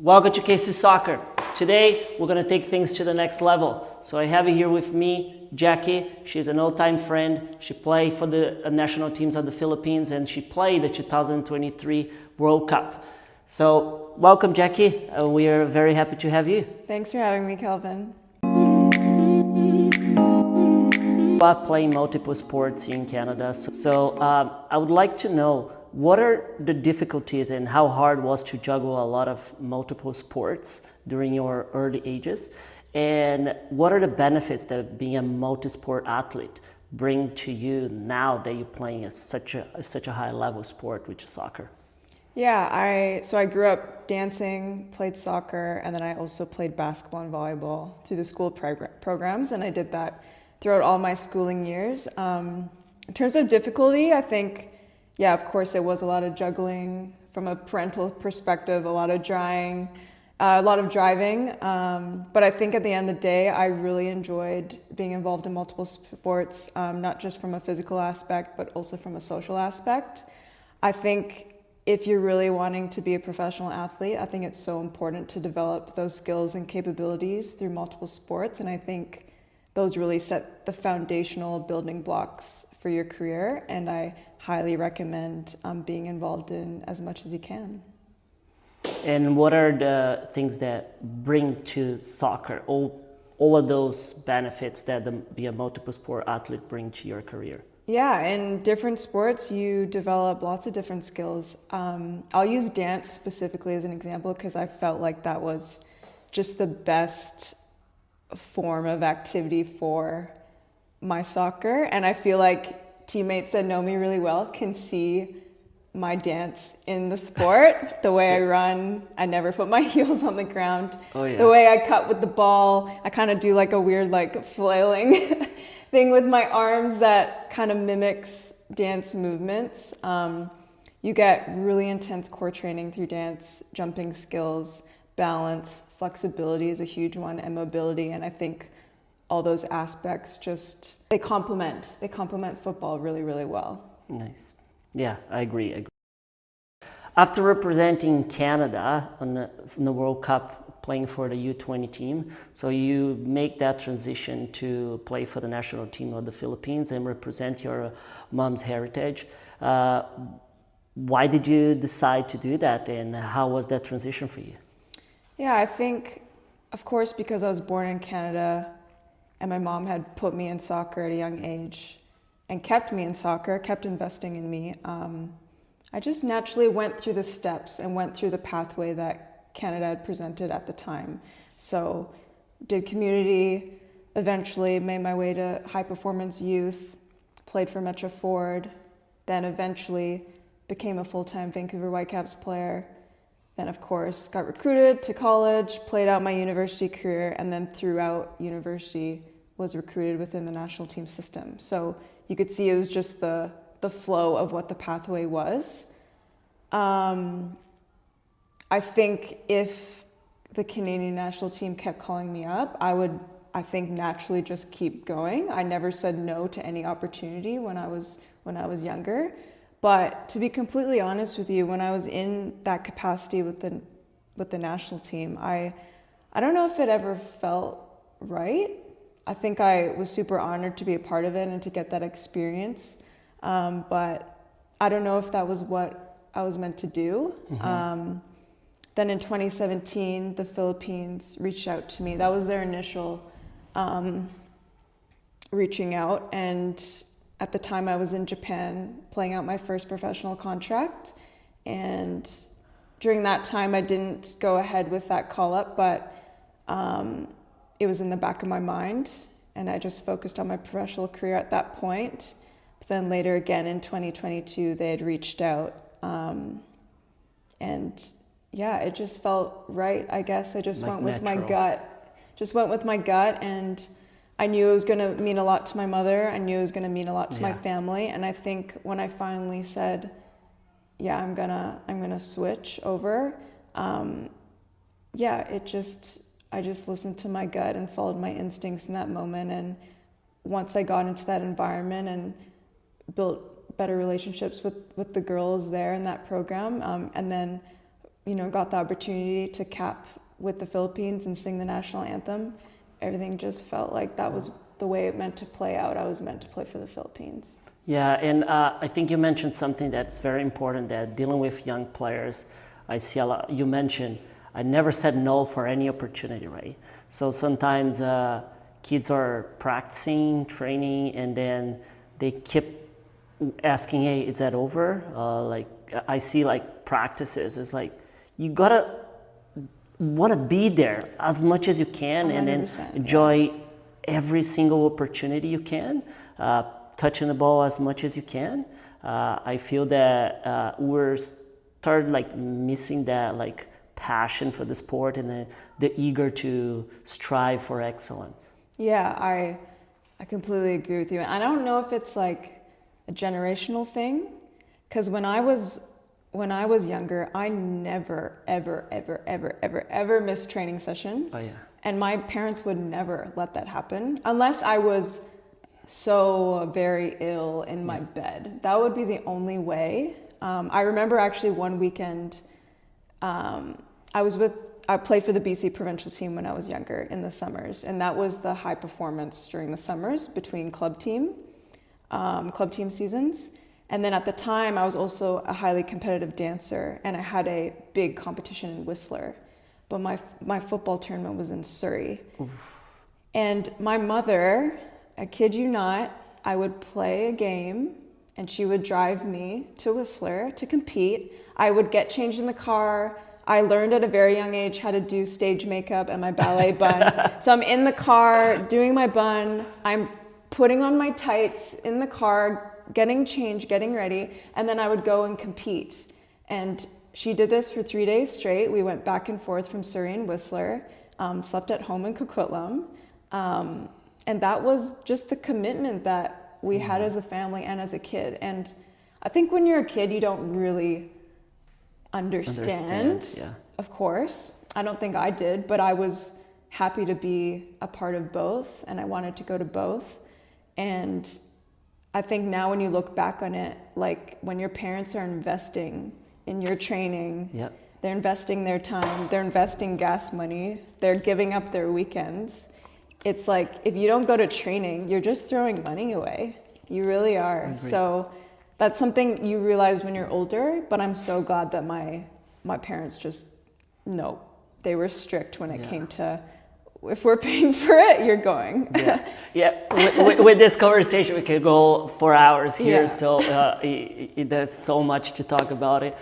Welcome to KC Soccer. Today, we're going to take things to the next level. So I have here with me, Jackie. She's an old-time friend. She played for the national teams of the Philippines and she played the 2023 World Cup. So welcome, Jackie. We are very happy to have you. Thanks for having me, Kelvin. I play multiple sports in Canada. So I would like to know, what are the difficulties and how hard was to juggle a lot of multiple sports during your early ages? And what are the benefits that being a multi-sport athlete bring to you now that you're playing at such a high level sport, which is soccer? Yeah, I grew up dancing, played soccer, and then I also played basketball and volleyball through the school programs, and I did that throughout all my schooling years. In terms of difficulty, I think, yeah, of course, it was a lot of juggling from a parental perspective, a lot of driving. But I think at the end of the day, I really enjoyed being involved in multiple sports, not just from a physical aspect, but also from a social aspect. I think if you're really wanting to be a professional athlete, I think it's so important to develop those skills and capabilities through multiple sports. And I think those really set the foundational building blocks for your career. And I highly recommend being involved in as much as you can. And what are the things that bring to soccer, all of those benefits that be a multiple sport athlete bring to your career? Yeah, in different sports, you develop lots of different skills. I'll use dance specifically as an example because I felt like that was just the best form of activity for my soccer. And I feel like teammates that know me really well can see my dance in the sport, the way I run. I never put my heels on the ground. Oh, yeah. The way I cut with the ball, I kind of do like a weird like flailing thing with my arms that kind of mimics dance movements. You get really intense core training through dance, jumping skills, balance, flexibility is a huge one, and mobility. And I think all those aspects they complement football really, really well. Nice. Yeah, I agree. After representing Canada in the World Cup, playing for the U20 team, so you make that transition to play for the national team of the Philippines and represent your mom's heritage. Why did you decide to do that, and how was that transition for you? Yeah, I think, of course, because I was born in Canada and my mom had put me in soccer at a young age and kept me in soccer, kept investing in me, I just naturally went through the steps and went through the pathway that Canada had presented at the time. So did community, eventually made my way to high performance youth, played for Metro Ford, then eventually became a full-time Vancouver Whitecaps player. Then of course got recruited to college, played out my university career, and then throughout university was recruited within the national team system. So you could see it was just the flow of what the pathway was. I think if the Canadian national team kept calling me up, I would, I think, naturally just keep going. I never said no to any opportunity when I was younger. But to be completely honest with you, when I was in that capacity with the national team, I don't know if it ever felt right. I think I was super honored to be a part of it and to get that experience. But I don't know if that was what I was meant to do. Mm-hmm. Then in 2017, the Philippines reached out to me. That was their initial reaching out. And at the time I was in Japan playing out my first professional contract. And during that time, I didn't go ahead with that call up, but it was in the back of my mind. And I just focused on my professional career at that point. But then later again in 2022, they had reached out. And yeah, it just felt right, I guess. I just went with my gut. And I knew it was going to mean a lot to my mother. I knew it was going to mean a lot to my family. And I think when I finally said, yeah, I'm gonna switch over, I just listened to my gut and followed my instincts in that moment. And once I got into that environment and built better relationships with the girls there in that program, and then got the opportunity to cap with the Philippines and sing the national anthem, everything just felt like that was the way it meant to play out. I was meant to play for the Philippines. Yeah, and I think you mentioned something that's very important, that dealing with young players, I see a lot, you mentioned, I never said no for any opportunity, right? So sometimes kids are practicing, training, and then they keep asking, hey, is that over? Like I see like practices, it's like, you gotta want to be there as much as you can and then enjoy every single opportunity you can, touching the ball as much as you can. I feel that we're started like missing that like passion for the sport and the eager to strive for excellence. Yeah, I completely agree with you. And I don't know if it's like a generational thing, because when I was younger, I never, ever missed training session. Oh yeah. And my parents would never let that happen unless I was so very ill in my bed. That would be the only way. I remember actually one weekend, I played for the BC provincial team when I was younger in the summers, and that was the high performance during the summers between club team seasons. And then at the time, I was also a highly competitive dancer, and I had a big competition in Whistler. But my football tournament was in Surrey. Oof. And my mother, I kid you not, I would play a game, and she would drive me to Whistler to compete. I would get changed in the car. I learned at a very young age how to do stage makeup and my ballet bun. So I'm in the car doing my bun. I'm putting on my tights in the car, getting changed, getting ready, and then I would go and compete. And she did this for 3 days straight. We went back and forth from Surrey and Whistler, slept at home in Coquitlam. And that was just the commitment that we had as a family and as a kid. And I think when you're a kid, you don't really understand. Yeah. Of course. I don't think I did, but I was happy to be a part of both, and I wanted to go to both. And I think now when you look back on it, like when your parents are investing in your training, they're investing their time, they're investing gas money, they're giving up their weekends. It's like, if you don't go to training, you're just throwing money away. You really are. So that's something you realize when you're older, but I'm so glad that my parents just, no, they were strict when it came to, if we're paying for it, you're going. With this conversation, we could go for hours here. So there's so much to talk about it.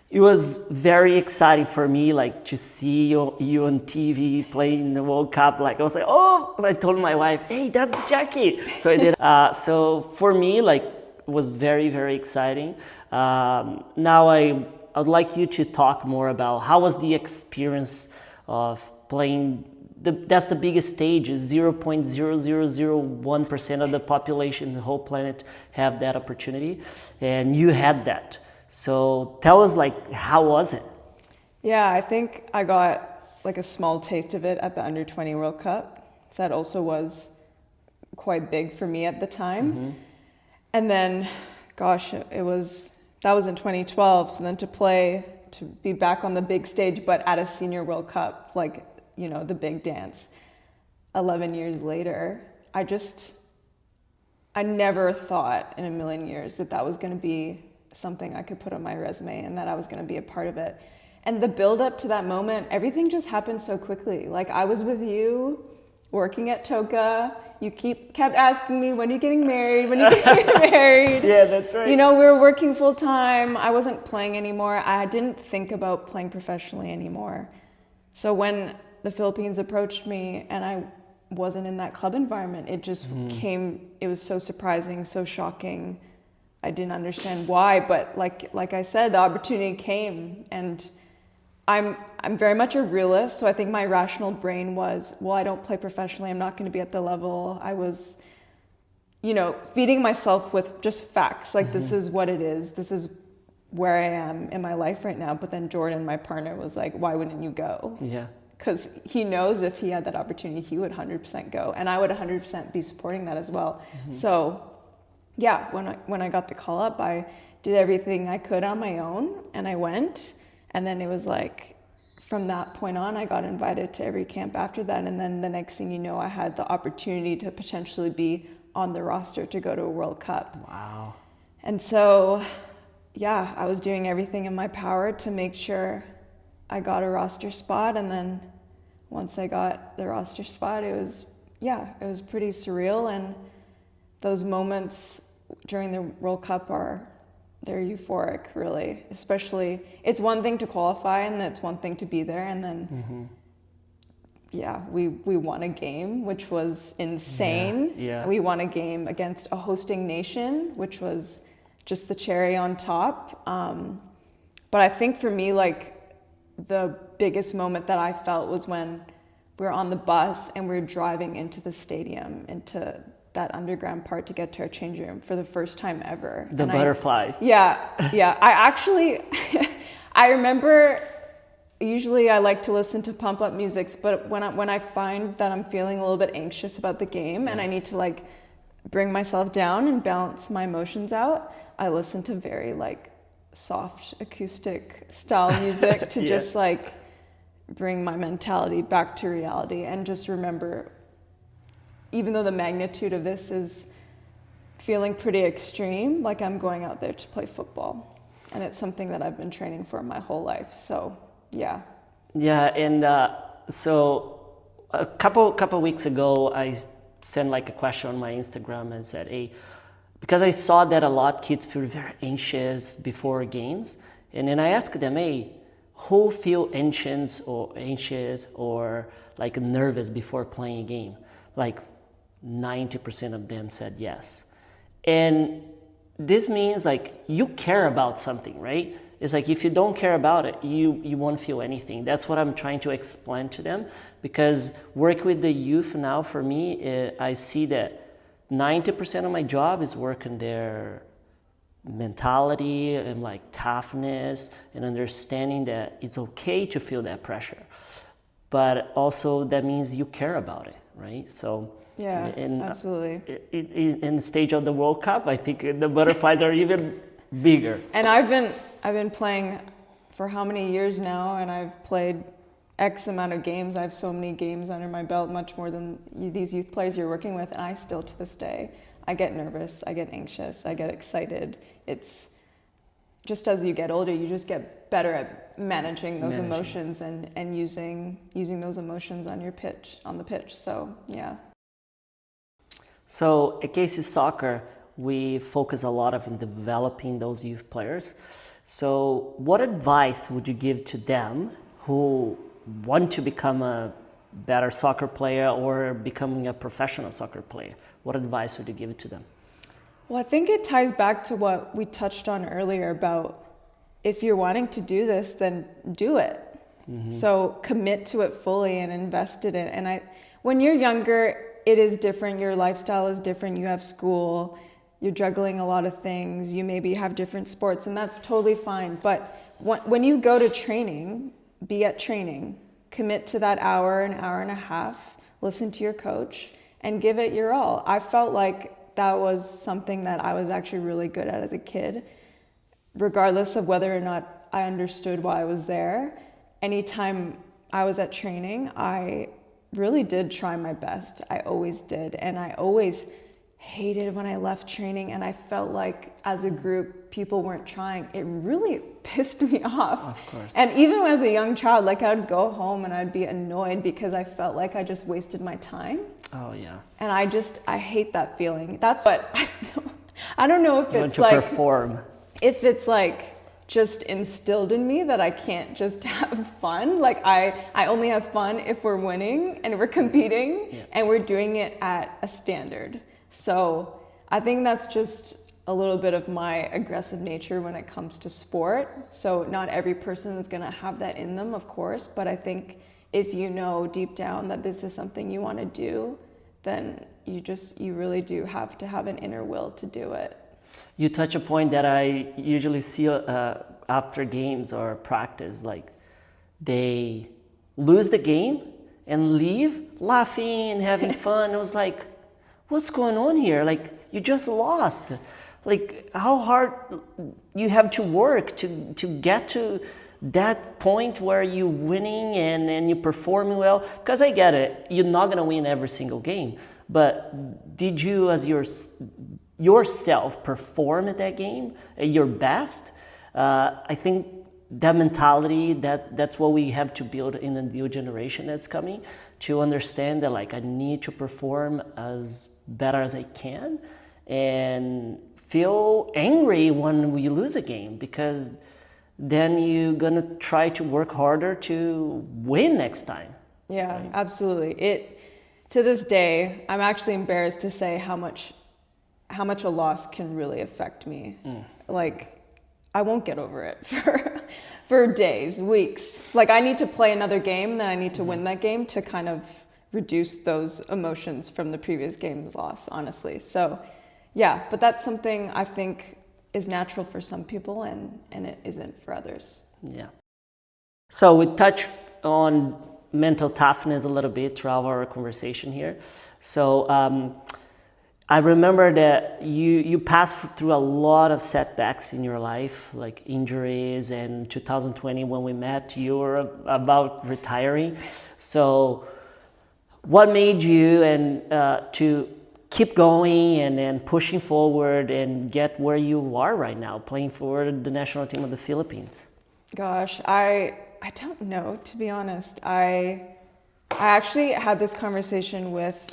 It was very exciting for me, like to see you on TV playing the World Cup. Like I was like, oh! I told my wife, hey, that's Jackie. So I did. So for me, like, it was very, very exciting. Now I'd like you to talk more about how was the experience of playing. That's the biggest stage. Is 0.0001% of the population, the whole planet, have that opportunity, and you had that. So tell us, like, how was it? Yeah, I think I got like a small taste of it at the Under-20 World Cup. So that also was quite big for me at the time. And then, gosh, that was in 2012. So then to be back on the big stage, but at a senior World Cup, like, you know, the big dance, 11 years later, I never thought in a million years that was going to be something I could put on my resume and that I was going to be a part of it. And the build up to that moment, everything just happened so quickly. Like, I was with you working at Toka. You kept asking me, when are you getting married? When are you getting married? Yeah, that's right. You know, we were working full time. I wasn't playing anymore. I didn't think about playing professionally anymore. So when the Philippines approached me and I wasn't in that club environment, it just came, it was so surprising, so shocking. I didn't understand why, but like I said, the opportunity came, and I'm very much a realist. So I think my rational brain was, well, I don't play professionally. I'm not going to be at the level. I was, you know, feeding myself with just facts. Like, this is what it is. This is where I am in my life right now. But then Jordan, my partner, was like, why wouldn't you go? Yeah. Because he knows if he had that opportunity, he would 100% go. And I would 100% be supporting that as well. So yeah, when I got the call up, I did everything I could on my own, and I went. And then it was like, from that point on, I got invited to every camp after that. And then the next thing you know, I had the opportunity to potentially be on the roster to go to a World Cup. Wow. And so, yeah, I was doing everything in my power to make sure I got a roster spot. And then once I got the roster spot, it was pretty surreal. And those moments during the World Cup they're euphoric, really. Especially, it's one thing to qualify and it's one thing to be there. And then, we won a game, which was insane. Yeah. We won a game against a hosting nation, which was just the cherry on top. But I think for me, like, the biggest moment that I felt was when we were on the bus and we were driving into the stadium, into that underground part to get to our changing room for the first time ever. The butterflies. I actually, I remember, usually I like to listen to pump up music, but when I find that I'm feeling a little bit anxious about the game and I need to like bring myself down and balance my emotions out, I listen to very like soft acoustic style music to just like bring my mentality back to reality and just remember, even though the magnitude of this is feeling pretty extreme, like I'm going out there to play football. And it's something that I've been training for my whole life. So, yeah. Yeah, and so a couple weeks ago, I sent like a question on my Instagram and said, hey, because I saw that a lot of kids feel very anxious before games. And then I asked them, hey, who feel anxious or like nervous before playing a game? Like 90% of them said yes. And this means like you care about something, right? It's like if you don't care about it, you won't feel anything. That's what I'm trying to explain to them, because work with the youth now, for me, I see that 90% of my job is working their mentality and like toughness and understanding that it's okay to feel that pressure. But also that means you care about it, right? So yeah, absolutely. In the stage of the World Cup, I think the butterflies are even bigger. And I've been playing for how many years now, and I've played X amount of games. I have so many games under my belt, much more than these youth players you're working with, and I still, to this day, I get nervous, I get anxious, I get excited. It's just as you get older, you just get better at managing those emotions and using those emotions on the pitch. So, yeah. So at Casey Soccer, we focus a lot in developing those youth players. So what advice would you give to them who want to become a better soccer player or becoming a professional soccer player? What advice would you give to them? Well, I think it ties back to what we touched on earlier about if you're wanting to do this, then do it. Mm-hmm. So commit to it fully and invest in it. And when you're younger, it is different. Your lifestyle is different. You have school, you're juggling a lot of things. You maybe have different sports, and that's totally fine. But when you go to training, be at training, commit to that hour, an hour and a half, listen to your coach, and give it your all. I felt like that was something that I was actually really good at as a kid, regardless of whether or not I understood why I was there. Anytime I was at training, I really did try my best. I always did. And I always hated when I left training and I felt like as a group, people weren't trying. It really pissed me off. Of course. And even as a young child, like I'd go home and I'd be annoyed because I felt like I just wasted my time. Oh, yeah. And I hate that feeling. That's what I feel. I don't know if you it's want to like, perform. If it's like just instilled in me that I can't just have fun. Like I only have fun if we're winning and we're competing and we're doing it at a standard. So I think that's just a little bit of my aggressive nature when it comes to sport. So not every person is going to have that in them, of course, but I think if you know deep down that this is something you want to do, then you really do have to have an inner will to do it. You touch a point that I usually see after games or practice, like they lose the game and leave laughing and having fun. I was like, what's going on here? Like, you just lost. like how hard you have to work to get to that point where you're winning and you're performing well. Because I get it, you're not gonna win every single game, but did you as yourself perform at that game at your best? I think that mentality, that's what we have to build in the new generation that's coming, to understand that like I need to perform as better as I can and feel angry when we lose a game, because then you're gonna try to work harder to win next time. Yeah, right? absolutely. It to this day, I'm actually embarrassed to say how much a loss can really affect me. Like I won't get over it for days, weeks. Like I need to play another game, then I need to win that game to kind of reduce those emotions from the previous game's loss, honestly. So yeah, but that's something I think is natural for some people and it isn't for others. Yeah. So we touched on mental toughness a little bit throughout our conversation here. So I remember that you passed through a lot of setbacks in your life, like injuries, and 2020 when we met, you were about retiring. So what made you to keep going and pushing forward and get where you are right now, playing for the national team of the Philippines? Gosh, I don't know, to be honest. I actually had this conversation with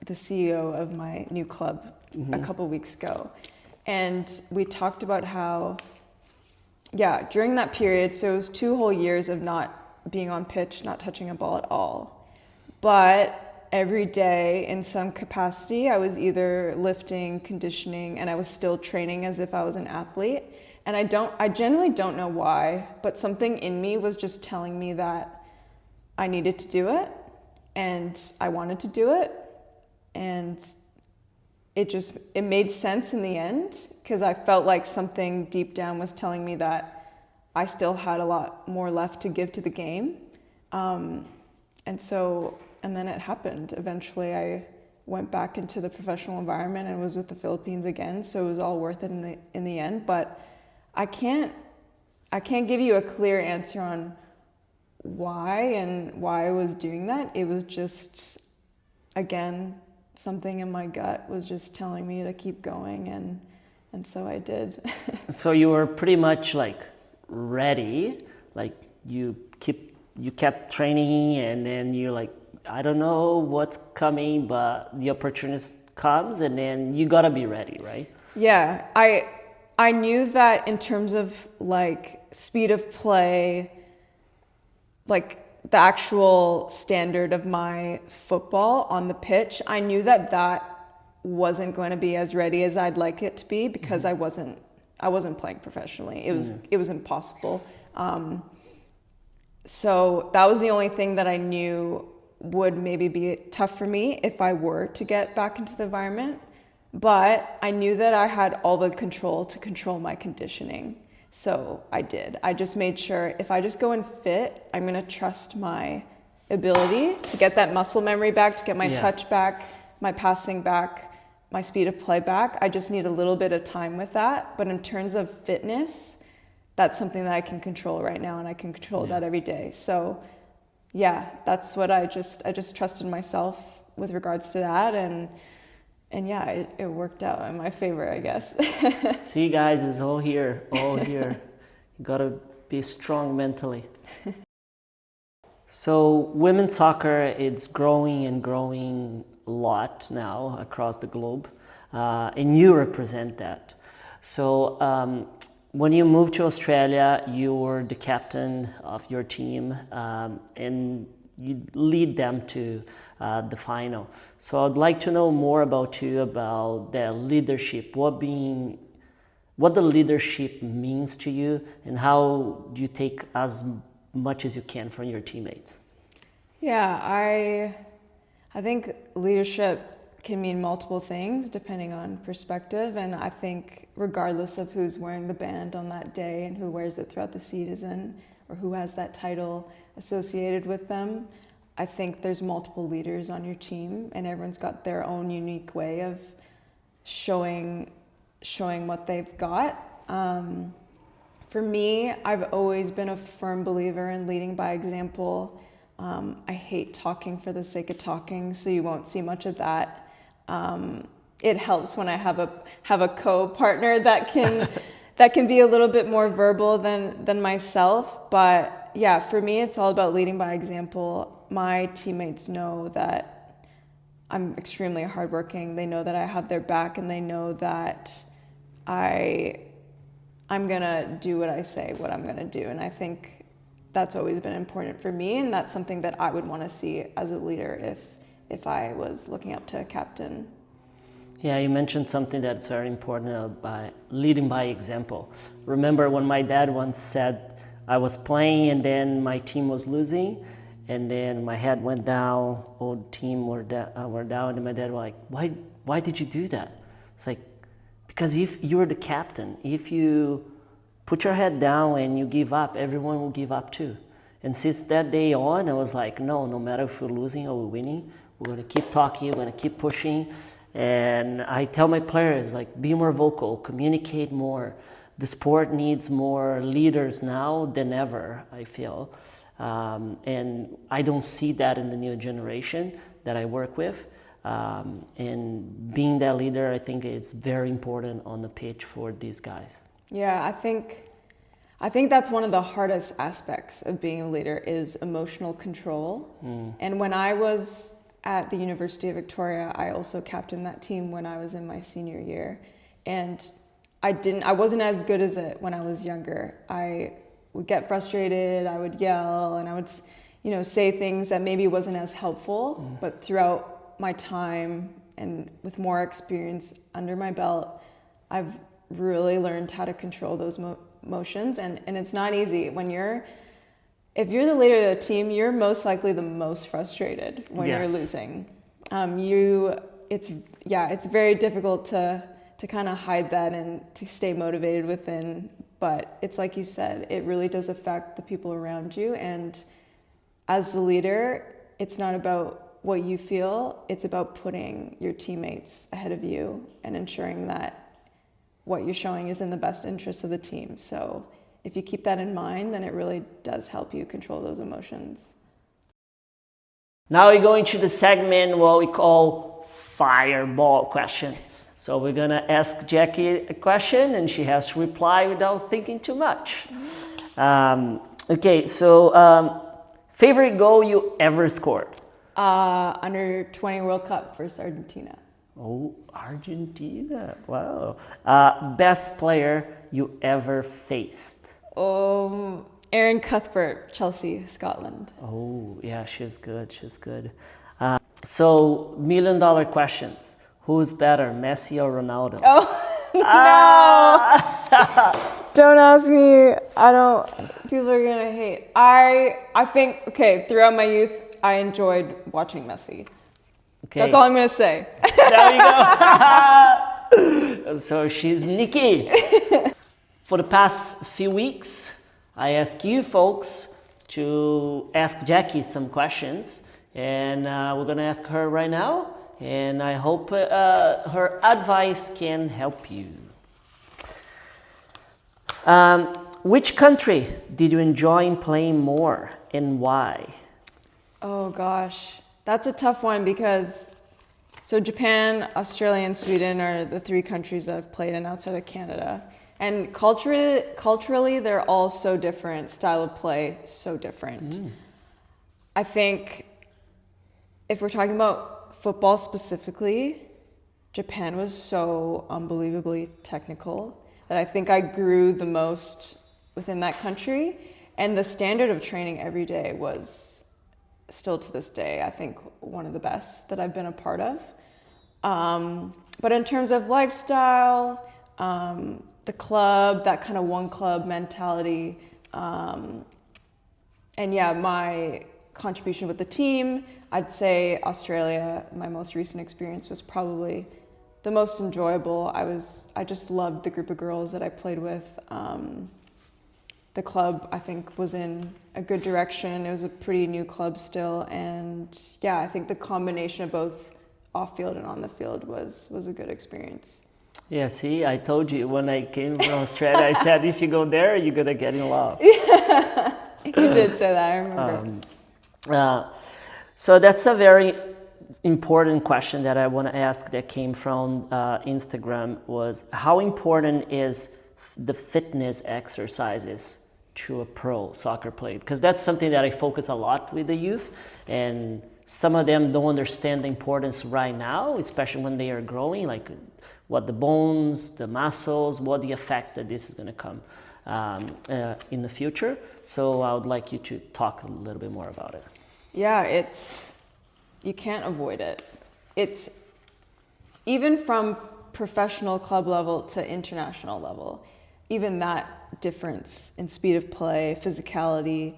the CEO of my new club a couple weeks ago. And we talked about how, yeah, during that period, so it was 2 whole years of not being on pitch, not touching a ball at all. But every day in some capacity, I was either lifting, conditioning, and I was still training as if I was an athlete. And I generally don't know why, but something in me was just telling me that I needed to do it and I wanted to do it. And it made sense in the end, because I felt like something deep down was telling me that I still had a lot more left to give to the game. And then it happened. Eventually I went back into the professional environment and was with the Philippines again. So it was all worth it in the end. But I can't give you a clear answer on why I was doing that. It was just, again, something in my gut was just telling me to keep going, and so I did. So you were pretty much like ready, like you kept training, and then you're like, I don't know what's coming, but the opportunity comes, and then you gotta be ready, right? Yeah, I knew that in terms of like speed of play, like the actual standard of my football on the pitch, I knew that wasn't going to be as ready as I'd like it to be, because I wasn't playing professionally. It was impossible. So that was the only thing that I knew would maybe be tough for me if I were to get back into the environment. But I knew that I had all the control to control my conditioning. So I did. I just made sure if I just go and fit, I'm going to trust my ability to get that muscle memory back, to get my touch back, my passing back, my speed of play back. I just need a little bit of time with that. But in terms of fitness, that's something that I can control right now, and I can control that every day. So yeah, that's what I just trusted myself with regards to that. And yeah, it worked out in my favor, I guess. See, guys, it's all here. You gotta be strong mentally. So women's soccer, it's growing and growing a lot now across the globe, and you represent that. So when you moved to Australia, you were the captain of your team, and you lead them to the final. So I'd like to know more about you, about the leadership, what the leadership means to you, and how do you take as much as you can from your teammates? Yeah, I think leadership can mean multiple things depending on perspective, and I think regardless of who's wearing the band on that day and who wears it throughout the season, or who has that title associated with them, I think there's multiple leaders on your team, and everyone's got their own unique way of showing showing what they've got. For me, I've always been a firm believer in leading by example. I hate talking for the sake of talking, so you won't see much of that. It helps when I have a co-partner that can be a little bit more verbal than myself. But yeah, for me, it's all about leading by example. My teammates know that I'm extremely hardworking. They know that I have their back, and they know that I'm gonna do what I say, what I'm gonna do. And I think that's always been important for me, and that's something that I would want to see as a leader if I was looking up to a captain. Yeah, you mentioned something that's very important by leading by example. Remember when my dad once said I was playing and then my team was losing, and then my head went down, whole team were down, and my dad was like, why did you do that? It's like, because if you're the captain, if you put your head down and you give up, everyone will give up too. And since that day on, I was like, no matter if we're losing or we're winning, we're gonna keep talking, we're gonna keep pushing. And I tell my players, like, be more vocal, communicate more. The sport needs more leaders now than ever, I feel. And I don't see that in the new generation that I work with. And being that leader, I think it's very important on the pitch for these guys. Yeah, I think that's one of the hardest aspects of being a leader is emotional control. And when I was at the University of Victoria, I also captained that team when I was in my senior year. And I wasn't as good as it when I was younger. I would get frustrated, I would yell, and I would, say things that maybe wasn't as helpful. But throughout my time and with more experience under my belt, I've really learned how to control those emotions. And it's not easy. If you're the leader of the team, you're most likely the most frustrated when you're losing. It's very difficult to kind of hide that and to stay motivated within. But it's like you said, it really does affect the people around you. And as the leader, it's not about what you feel, it's about putting your teammates ahead of you and ensuring that what you're showing is in the best interest of the team. So if you keep that in mind, then it really does help you control those emotions. Now we go into the segment what we call fireball question. So we're gonna ask Jackie a question and she has to reply without thinking too much. Favorite goal you ever scored? Under 20 World Cup versus Argentina. Oh, Argentina, wow. Best player you ever faced? Erin Cuthbert, Chelsea, Scotland. Oh, yeah, she's good. So, $1 million questions. Who's better, Messi or Ronaldo? Oh, no! Don't ask me. People are gonna hate. I think, throughout my youth, I enjoyed watching Messi. Okay. That's all I'm gonna say. There you go. So she's Nikki. For the past few weeks, I asked you folks to ask Jackie some questions, and we're gonna ask her right now, and I hope her advice can help you. Which country did you enjoy playing more, and why? Oh gosh, that's a tough one because Japan, Australia, and Sweden are the three countries that I've played in outside of Canada. And culturally, they're all so different. Style of play, so different. I think if we're talking about football specifically, Japan was so unbelievably technical that I think I grew the most within that country. And the standard of training every day was still to this day, I think, one of the best that I've been a part of. But in terms of lifestyle, the club, that kind of one club mentality, and my contribution with the team, I'd say Australia, my most recent experience, was probably the most enjoyable. I just loved the group of girls that I played with. The club, I think, was in a good direction. It was a pretty new club still. And I think the combination of both off-field and on the field was a good experience. Yeah, see, I told you when I came from Australia, I said if you go there, you're gonna get in love. You did say that, I remember. Uh, so that's a very important question that I want to ask that came from Instagram was how important is the fitness exercises to a pro soccer player? Because that's something that I focus a lot with the youth, and some of them don't understand the importance right now, especially when they are growing, like what the bones, the muscles, what the effects that this is going to come in the future. So I would like you to talk a little bit more about it. Yeah, you can't avoid it. It's even from professional club level to international level, even that difference in speed of play, physicality,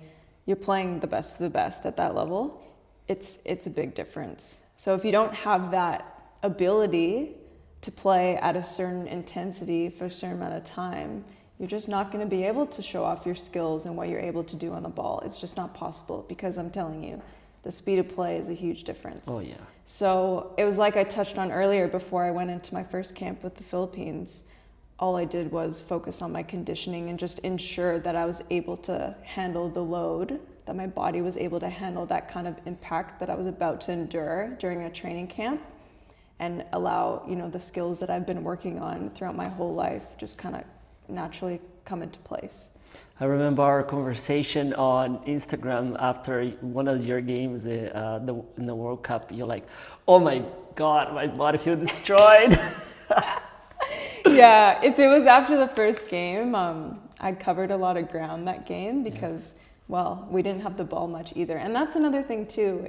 you're playing the best of the best at that level. It's a big difference. So if you don't have that ability to play at a certain intensity for a certain amount of time, you're just not going to be able to show off your skills and what you're able to do on the ball. It's just not possible because I'm telling you, the speed of play is a huge difference. Oh, yeah. So it was like I touched on earlier before I went into my first camp with the Philippines. All I did was focus on my conditioning and just ensure that I was able to handle the load, that my body was able to handle that kind of impact that I was about to endure during a training camp, and allow, the skills that I've been working on throughout my whole life just kind of naturally come into place. I remember our conversation on Instagram after one of your games in the World Cup. You're like, oh my God, my body feels destroyed. Yeah, if it was after the first game, I covered a lot of ground that game because, well, we didn't have the ball much either. And that's another thing too.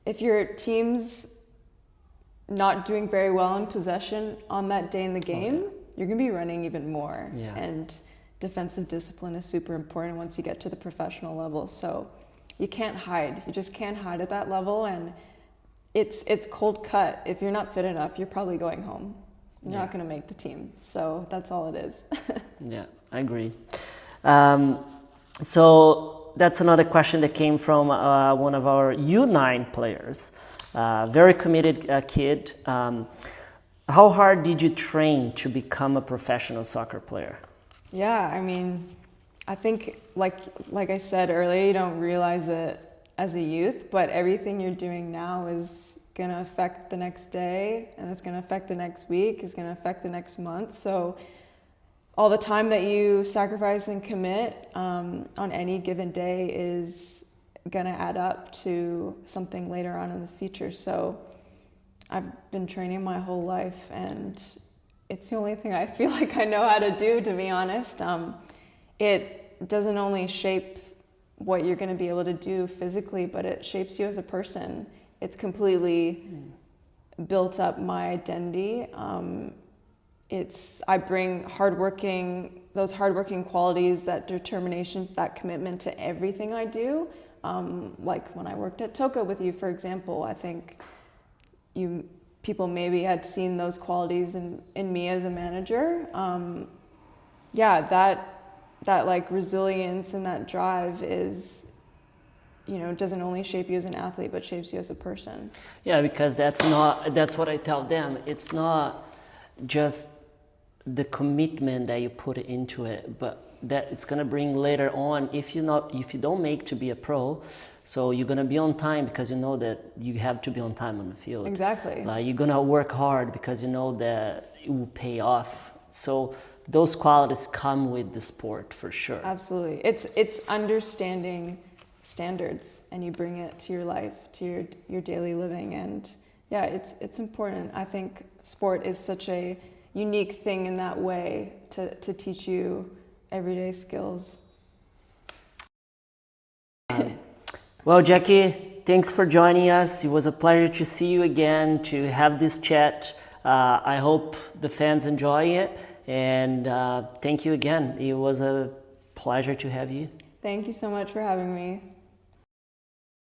If your team's not doing very well in possession on that day in the game, you're going to be running even more. Yeah. And defensive discipline is super important once you get to the professional level. So you can't hide. You just can't hide at that level. And it's cold cut. If you're not fit enough, you're probably going home. You're not going to make the team. So that's all it is. Yeah, I agree. So that's another question that came from one of our U9 players. Very committed kid. How hard did you train to become a professional soccer player? Yeah, I mean, I think like I said earlier, you don't realize it as a youth, but everything you're doing now is going to affect the next day, and it's going to affect the next week, it's going to affect the next month. So all the time that you sacrifice and commit on any given day is going to add up to something later on in the future. So I've been training my whole life, and it's the only thing I feel like I know how to do, to be honest. It doesn't only shape what you're going to be able to do physically, but it shapes you as a person. It's completely built up my identity. I bring those hardworking qualities, that determination, that commitment to everything I do. Like when I worked at Toka with you, for example, I think people maybe had seen those qualities in me as a manager. That like resilience and that drive is, doesn't only shape you as an athlete, but shapes you as a person. Yeah, because that's what I tell them. It's not just the commitment that you put into it, but that it's gonna bring later on. If you don't make to be a pro, so you're gonna be on time because you know that you have to be on time on the field. Exactly. Like you're gonna work hard because you know that it will pay off. So those qualities come with the sport for sure. Absolutely. It's understanding standards, and you bring it to your life, to your daily living, and yeah, it's important. I think sport is such a unique thing in that way to teach you everyday skills. Well, Jackie, thanks for joining us. It was a pleasure to see you again, to have this chat. I hope the fans enjoy it, and thank you again. It was a pleasure to have you. Thank you so much for having me.